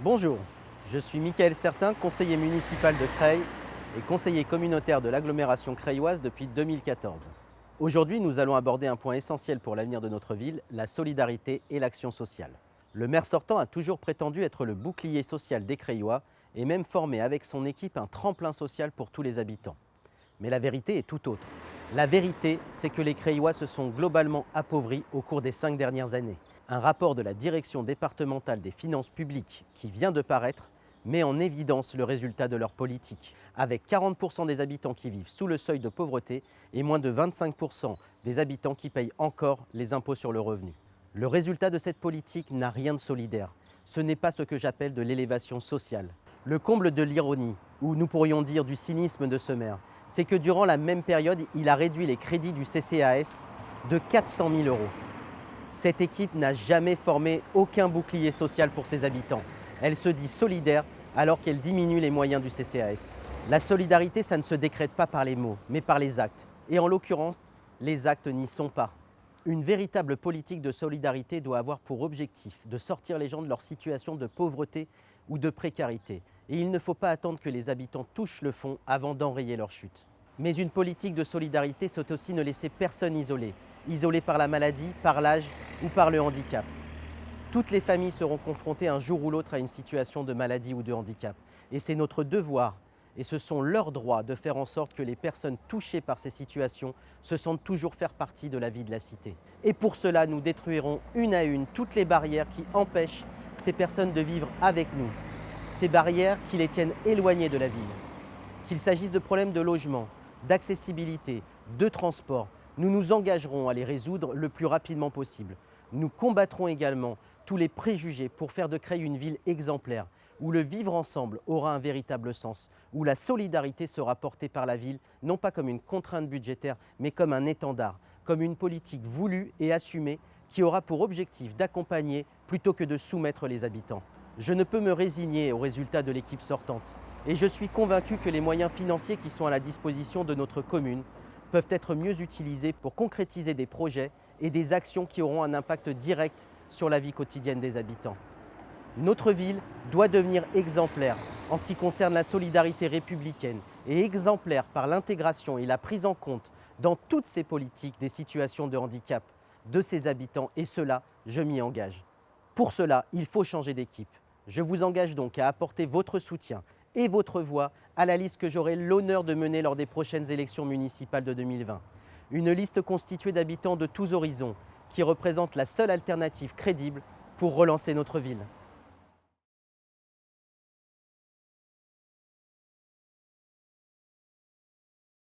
Bonjour, je suis Michael Certain, conseiller municipal de Creil et conseiller communautaire de l'agglomération creilloise depuis 2014. Aujourd'hui, nous allons aborder un point essentiel pour l'avenir de notre ville, la solidarité et l'action sociale. Le maire sortant a toujours prétendu être le bouclier social des Creillois et même formé avec son équipe un tremplin social pour tous les habitants. Mais la vérité est tout autre. La vérité, c'est que les Creillois se sont globalement appauvris au cours des 5 dernières années. Un rapport de la Direction départementale des finances publiques qui vient de paraître met en évidence le résultat de leur politique, avec 40% des habitants qui vivent sous le seuil de pauvreté et moins de 25% des habitants qui payent encore les impôts sur le revenu. Le résultat de cette politique n'a rien de solidaire. Ce n'est pas ce que j'appelle de l'élévation sociale. Le comble de l'ironie, ou nous pourrions dire du cynisme de ce maire, c'est que durant la même période, il a réduit les crédits du CCAS de 400 000 euros. Cette équipe n'a jamais formé aucun bouclier social pour ses habitants. Elle se dit solidaire alors qu'elle diminue les moyens du CCAS. La solidarité, ça ne se décrète pas par les mots, mais par les actes. Et en l'occurrence, les actes n'y sont pas. Une véritable politique de solidarité doit avoir pour objectif de sortir les gens de leur situation de pauvreté ou de précarité. Et il ne faut pas attendre que les habitants touchent le fond avant d'enrayer leur chute. Mais une politique de solidarité, c'est aussi ne laisser personne isolé par la maladie, par l'âge ou par le handicap. Toutes les familles seront confrontées un jour ou l'autre à une situation de maladie ou de handicap. Et c'est notre devoir, et ce sont leurs droits, de faire en sorte que les personnes touchées par ces situations se sentent toujours faire partie de la vie de la cité. Et pour cela, nous détruirons une à une toutes les barrières qui empêchent ces personnes de vivre avec nous. Ces barrières qui les tiennent éloignées de la ville. Qu'il s'agisse de problèmes de logement, d'accessibilité, de transport, nous nous engagerons à les résoudre le plus rapidement possible. Nous combattrons également tous les préjugés pour faire de Creil une ville exemplaire, où le vivre ensemble aura un véritable sens, où la solidarité sera portée par la ville, non pas comme une contrainte budgétaire, mais comme un étendard, comme une politique voulue et assumée qui aura pour objectif d'accompagner plutôt que de soumettre les habitants. Je ne peux me résigner aux résultats de l'équipe sortante et je suis convaincu que les moyens financiers qui sont à la disposition de notre commune peuvent être mieux utilisés pour concrétiser des projets et des actions qui auront un impact direct sur la vie quotidienne des habitants. Notre ville doit devenir exemplaire en ce qui concerne la solidarité républicaine et exemplaire par l'intégration et la prise en compte dans toutes ses politiques des situations de handicap de ses habitants et cela, je m'y engage. Pour cela, il faut changer d'équipe. Je vous engage donc à apporter votre soutien et votre voix à la liste que j'aurai l'honneur de mener lors des prochaines élections municipales de 2020. Une liste constituée d'habitants de tous horizons qui représente la seule alternative crédible pour relancer notre ville.